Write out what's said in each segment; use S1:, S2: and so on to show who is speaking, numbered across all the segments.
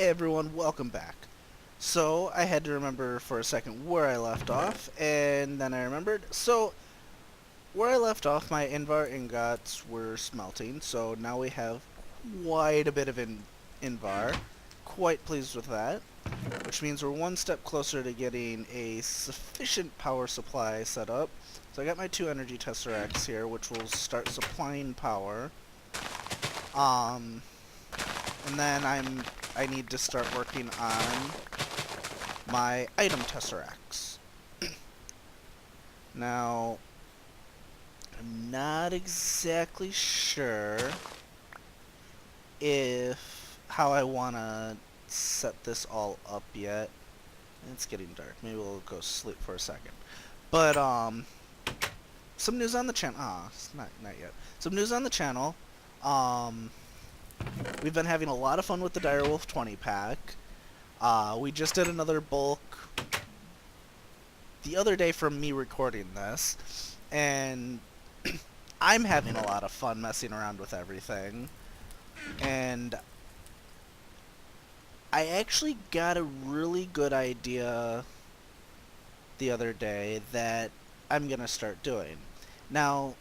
S1: Hey everyone, welcome back. So, I had to remember for a second where I left off, and then I remembered. So, where I left off, my Invar ingots were smelting, so now we have quite a bit of Invar. Quite pleased with that, which means we're one step closer to getting a sufficient power supply set up. So I got my two energy tesseracts here, which will start supplying power. Um, and then I need to start working on my item tesseracts. Now, I'm not exactly sure if how I want to set this all up yet. It's getting dark. Maybe we'll go sleep for a second. But some news on the channel. Not yet. Some news on the channel. Um, we've been having a lot of fun with the Direwolf 20 pack. We just did another bulk the other day from me recording this, and I'm having a lot of fun messing around with everything. And I actually got a really good idea the other day that I'm gonna start doing. Now,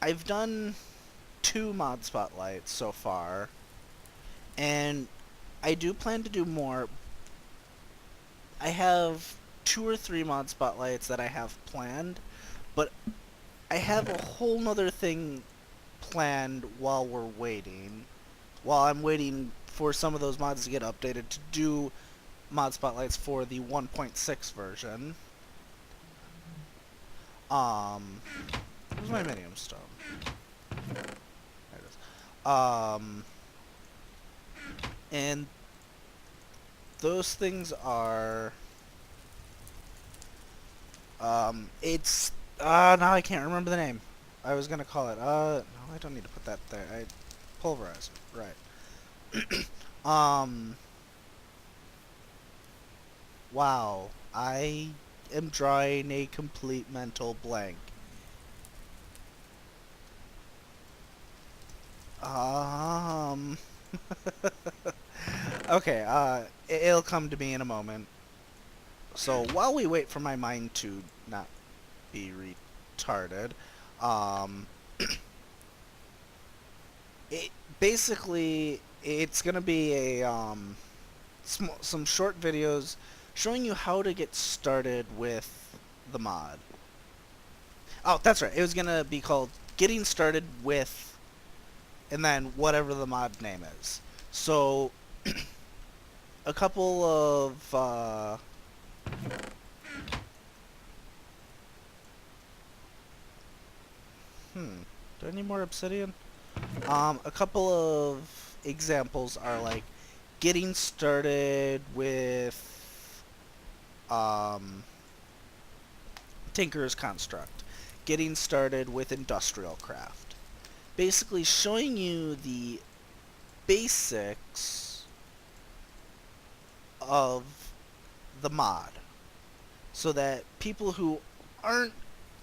S1: I've done 2 mod spotlights so far, and I do plan to do more. I have 2 or 3 mod spotlights that I have planned, but I have a whole nother thing planned while we're waiting. While I'm waiting for some of those mods to get updated to do mod spotlights for the 1.6 version. Where's my medium stone? There it is. And those things are, now I can't remember the name. I was gonna call it, no, I don't need to put that there. Pulverizer, right. Wow. I am drawing a complete mental blank. Okay, it'll come to me in a moment. So, while we wait for my mind to not be retarded, um, basically, it's gonna be a, some short videos showing you how to get started with the mod. Oh, that's right. It was gonna be called Getting Started with, and then whatever the mod name is. So, a couple of, do I need more obsidian? A couple of examples are like getting started with Tinker's Construct, getting started with Industrial Craft. Basically showing you the basics of the mod so that people who aren't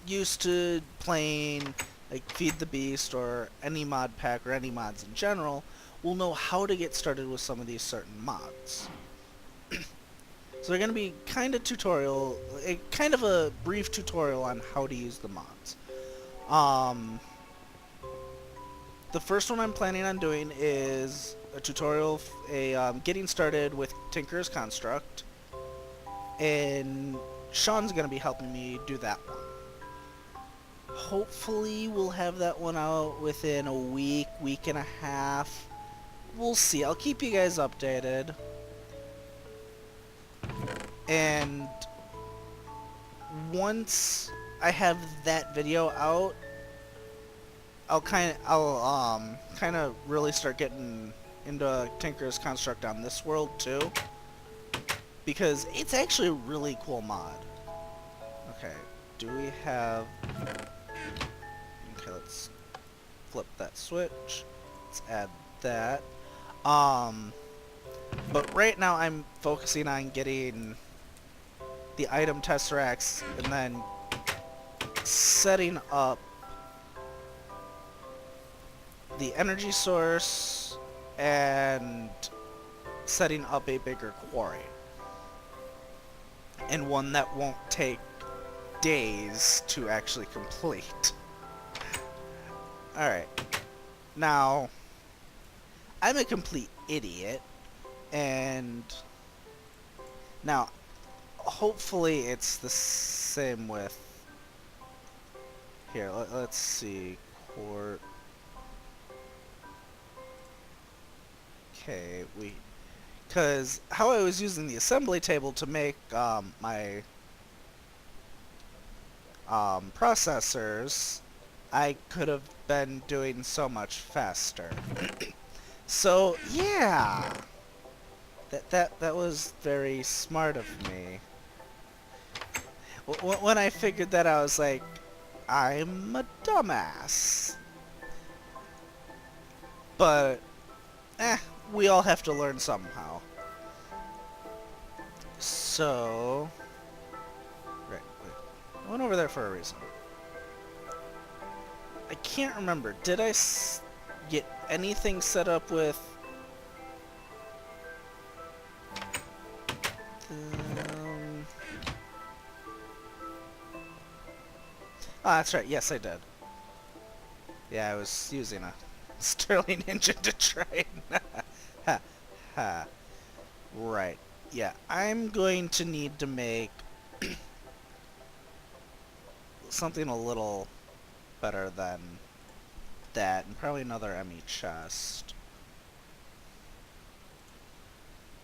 S1: used to playing like Feed the Beast or any mod pack or any mods in general will know how to get started with some of these certain mods. So they're going to be kind of tutorial, kind of a brief tutorial on how to use the mods. The first one I'm planning on doing is a tutorial, getting started with Tinker's Construct, and Sean's going to be helping me do that one. Hopefully we'll have that one out within a week, week and a half. We'll see. I'll keep you guys updated. And once I have that video out, I'll kind of really start getting into Tinker's Construct on this world too, because it's actually a really cool mod. Okay, do we have? Okay, let's flip that switch. Let's add that. But right now I'm focusing on getting the item tesseracts and then setting up the energy source and setting up a bigger quarry. And one that won't take days to actually complete. Alright. Now, I'm a complete idiot, and now, hopefully it's the same with... Here, let's see. Quart... Okay, because how I was using the assembly table to make my processors, I could have been doing so much faster. So, yeah! That was very smart of me. When I figured that out, I was like, I'm a dumbass. But, we all have to learn somehow. So... Right, wait. I went over there for a reason. I can't remember. Did I get anything set up with... Oh, that's right. Yes, I did. Yeah, I was using a Sterling engine to try and... ha, ha. Right. Yeah, I'm going to need to make something a little better than that, and probably another ME chest.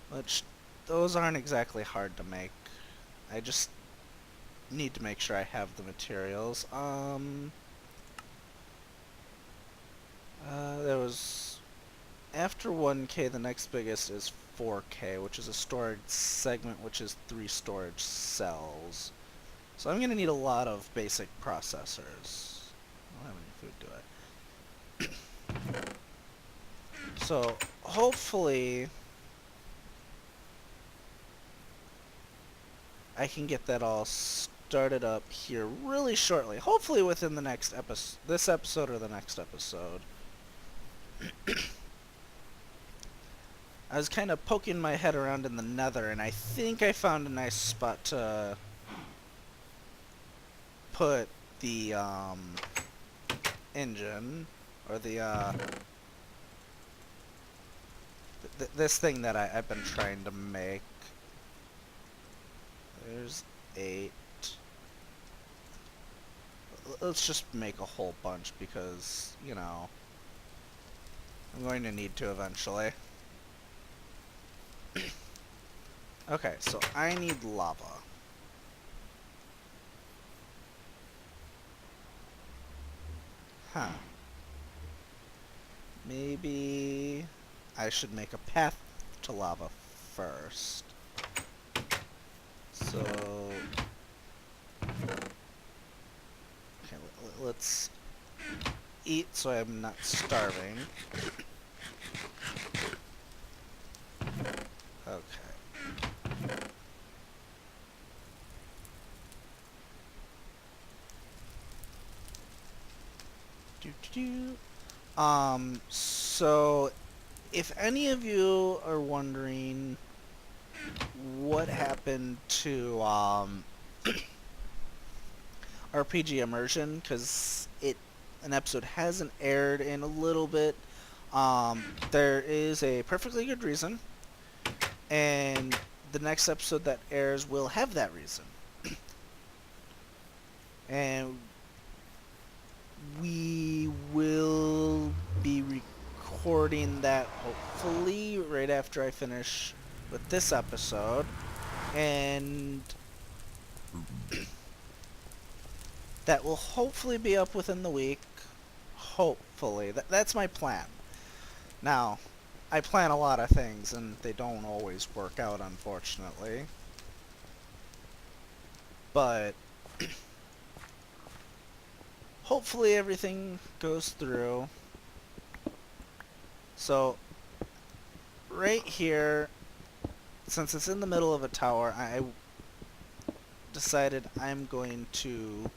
S1: Which, those aren't exactly hard to make. I just need to make sure I have the materials. There was... After 1K, the next biggest is 4K, which is a storage segment, which is 3 storage cells. So I'm going to need a lot of basic processors. I don't have any food, do I? So, hopefully... I can get that all started up here really shortly. Hopefully within the next episode, this episode or the next episode. I was kind of poking my head around in the nether, and I think I found a nice spot to put the engine, or the this thing that I've been trying to make. There's 8. Let's just make a whole bunch because, you know, I'm going to need to eventually. Okay, so I need lava. Huh. Maybe I should make a path to lava first. So... Okay, let's eat so I'm not starving. Okay. So if any of you are wondering what happened to RPG Immersion, because an episode hasn't aired in a little bit, there is a perfectly good reason, and the next episode that airs will have that reason. And we will be recording that hopefully right after I finish with this episode, and that will hopefully be up within the week. Hopefully. That's my plan. Now, I plan a lot of things, and they don't always work out, unfortunately. But hopefully everything goes through. So, right here, since it's in the middle of a tower, I decided I'm going to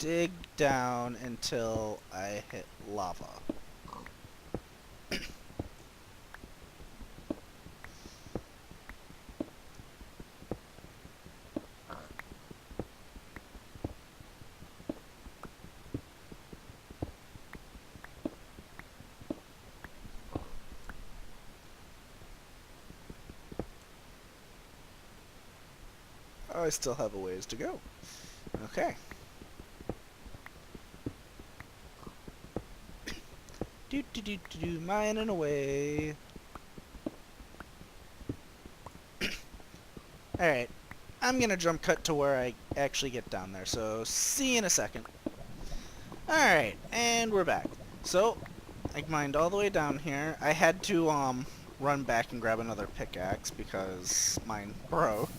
S1: dig down until I hit lava. Oh, I still have a ways to go. Okay. Mining away. Alright. I'm gonna jump cut to where I actually get down there, so see you in a second. Alright, and we're back. So, I mined all the way down here. I had to, run back and grab another pickaxe because mine broke.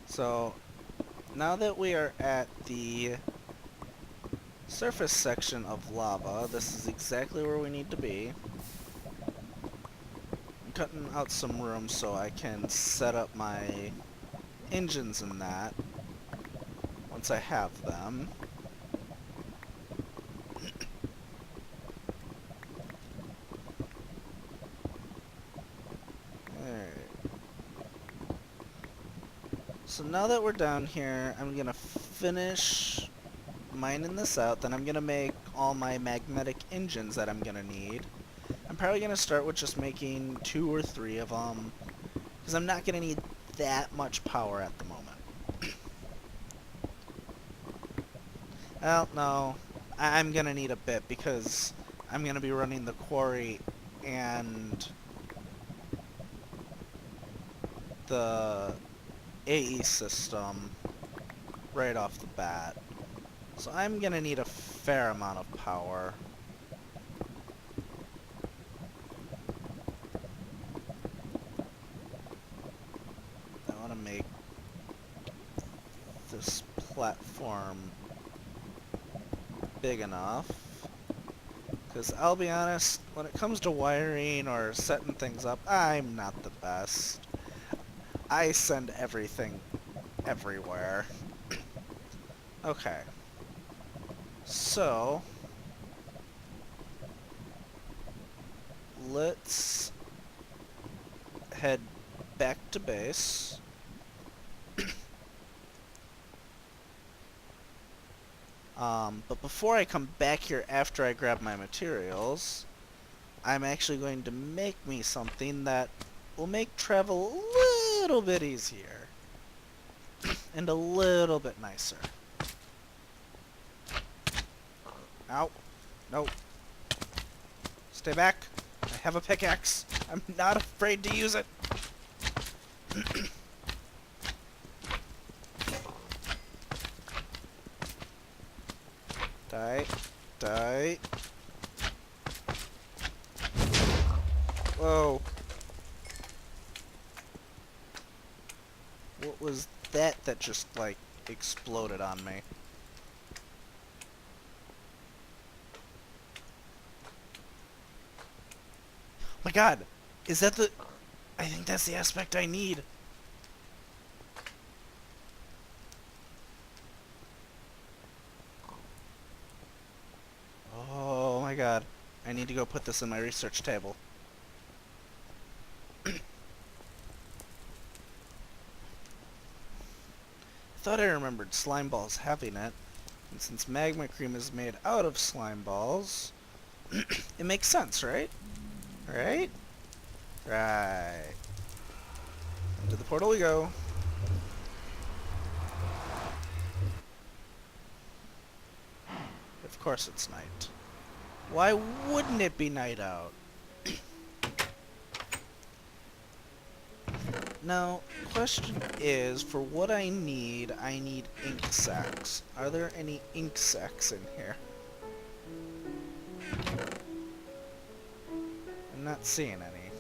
S1: So, now that we are at the surface section of lava, this is exactly where we need to be. I'm cutting out some room so I can set up my engines in that once I have them. So now that we're down here, I'm gonna finish mining this out, then I'm gonna make all my magnetic engines that I'm gonna need. I'm probably gonna start with just making 2 or 3 of them, because I'm not gonna need that much power at the moment. Well, no, I'm gonna need a bit, because I'm gonna be running the quarry and the AE system right off the bat. So I'm gonna need a fair amount of power. I want to make this platform big enough. Because I'll be honest, when it comes to wiring or setting things up, I'm not the best. I send everything everywhere. Okay. So, let's head back to base. But before I come back here after I grab my materials, I'm actually going to make me something that will make travel a little bit easier. And a little bit nicer. Ow. No. Stay back. I have a pickaxe. I'm not afraid to use it. Die. Die. Whoa. What was that just, like, exploded on me? Oh my god! Is that the... I think that's the aspect I need. Oh my god. I need to go put this in my research table. Thought I remembered slime balls having it, and since magma cream is made out of slime balls, it makes sense, right? Right? Right. Into the portal we go. Of course it's night. Why wouldn't it be night out? Now, question is, for what I need ink sacs. Are there any ink sacs in here? I'm not seeing any.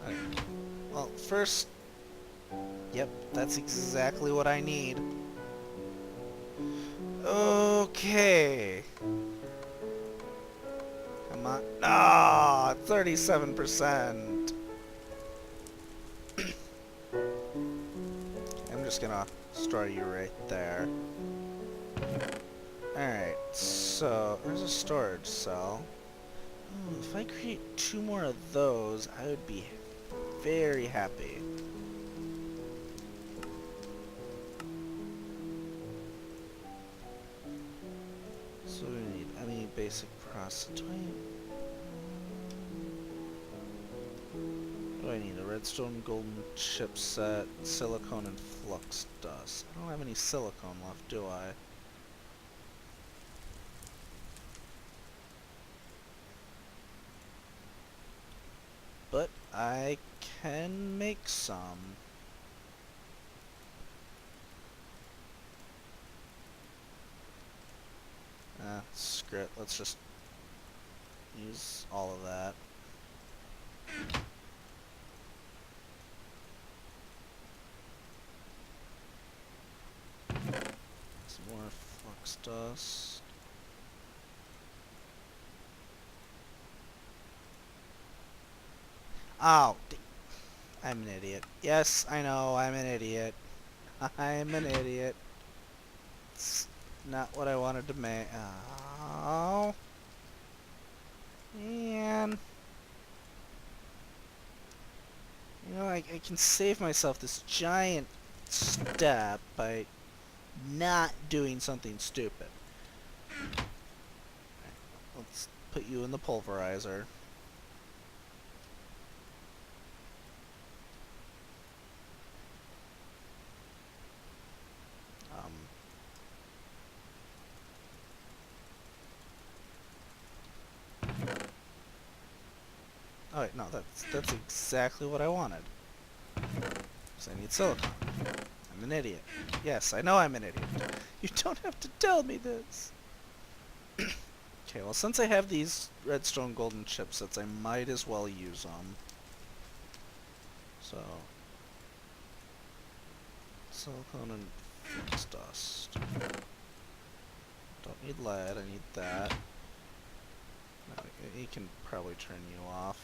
S1: Okay. Well, first... Yep, that's exactly what I need. Okay. Come Come on. Ah, 37%. I'm just gonna store you right there. Alright, so there's a storage cell. Ooh, if I create 2 more of those, I would be very happy. So we need any basic process. Do I need a redstone golden chipset, silicone, and flux dust? I don't have any silicone left, do I? But I can make some. Screw it. Let's just use all of that. Some more flux dust. Oh, I'm an idiot. Yes, I know, I'm an idiot. I'm an idiot. It's not what I wanted to make. Oh. Man. You know, I can save myself this giant step by not doing something stupid. Right, let's put you in the pulverizer. Oh wait, no, that's exactly what I wanted. Because I need silicone. I'm an idiot. Yes, I know I'm an idiot. You don't have to tell me this. Okay, well, since I have these redstone golden chipsets, I might as well use them. So, silicone and flux dust. Don't need lead, I need that. No, he can probably turn you off.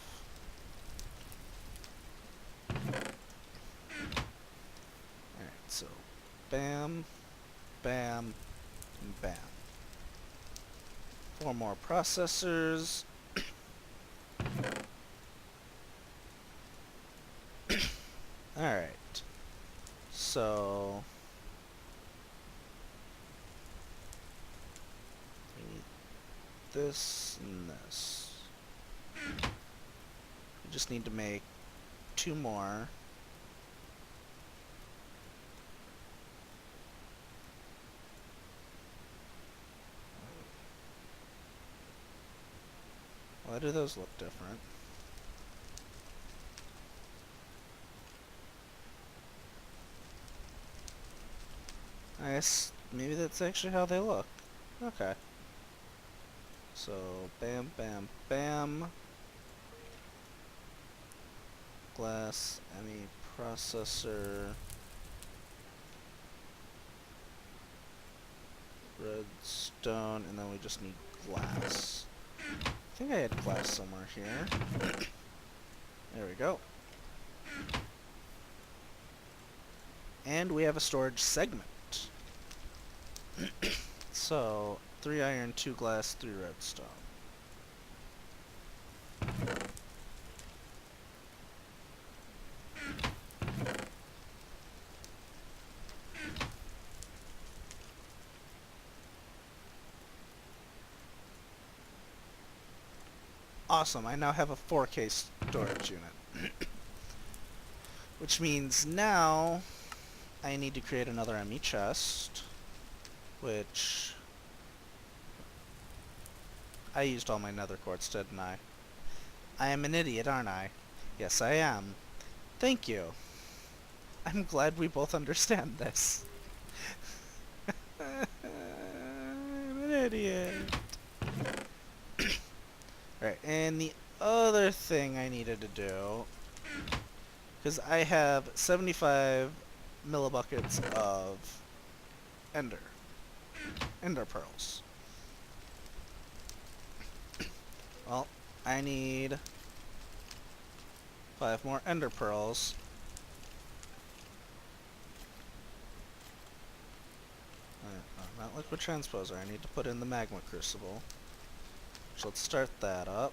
S1: Alright, so bam, bam, and bam. 4 more processors. Alright. So we need this and this. We just need to make 2 more. Why do those look different? I guess maybe that's actually how they look. Okay. So, bam, bam, bam. Glass, ME processor. Redstone, and then we just need glass. I think I had glass somewhere here. There we go. And we have a storage segment. So, 3 iron, 2 glass, 3 redstone. Awesome, I now have a 4K storage unit. Which means now I need to create another ME chest, which I used all my nether quartz, didn't I? I am an idiot, aren't I? Yes, I am. Thank you. I'm glad we both understand this. I'm an idiot. Right, and the other thing I needed to do, because I have 75 millibuckets of ender pearls. Well, I need 5 more ender pearls. Not liquid transposer. I need to put in the magma crucible. So let's start that up.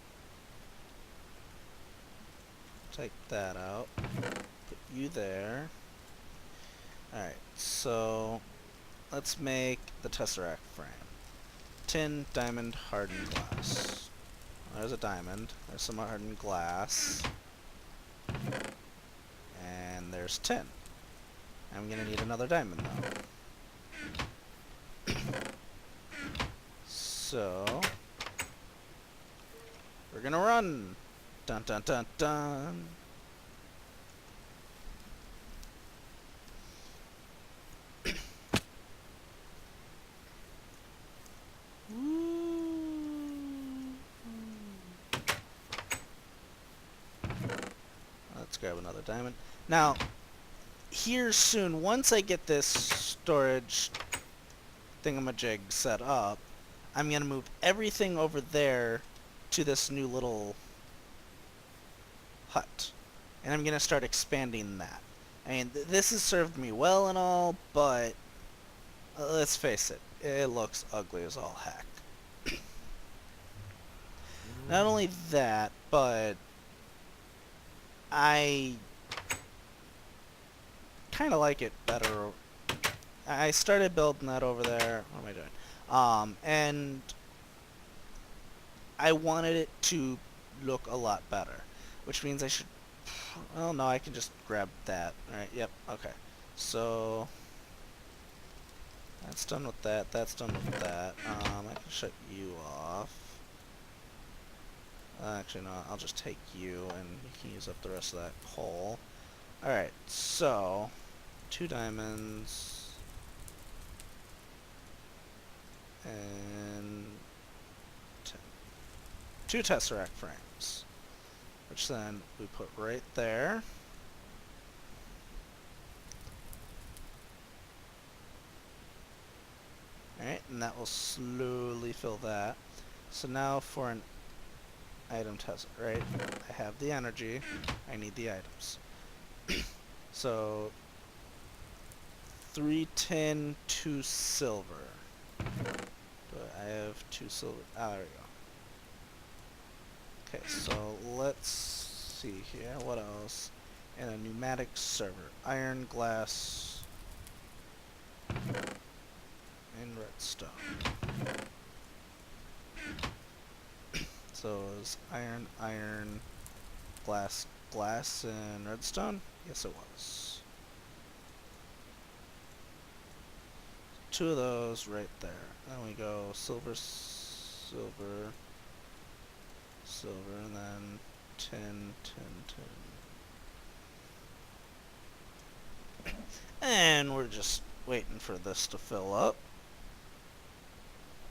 S1: Take that out. Put you there. Alright, so let's make the tesseract frame. Tin, diamond, hardened glass. There's a diamond. There's some hardened glass. And there's tin. I'm gonna need another diamond though. So we're gonna run. Dun dun dun dun. Let's grab another diamond. Now, here soon, once I get this storage thingamajig set up, I'm going to move everything over there to this new little hut. And I'm going to start expanding that. I mean, this has served me well and all, but let's face it, it looks ugly as all heck. Not only that, but I kind of like it better. I started building that over there. What am I doing? And I wanted it to look a lot better, which means I should. Well, no, I can just grab that. All right. Yep. Okay. So that's done with that. That's done with that. I can shut you off. Actually, no. I'll just take you, and you can use up the rest of that coal. All right. So 2 diamonds. And 2 tesseract frames, which then we put right there. Alright, and that will slowly fill that. So now for an item test, right? I have the energy, I need the items. So 3 tin, 2 silver. But I have 2 silver. Ah, there we go. Okay, so let's see here. What else? And a pneumatic server. Iron, glass, and redstone. So is iron, glass, and redstone? Yes, it was. 2 of those right there. Then we go silver, and then tin. And we're just waiting for this to fill up.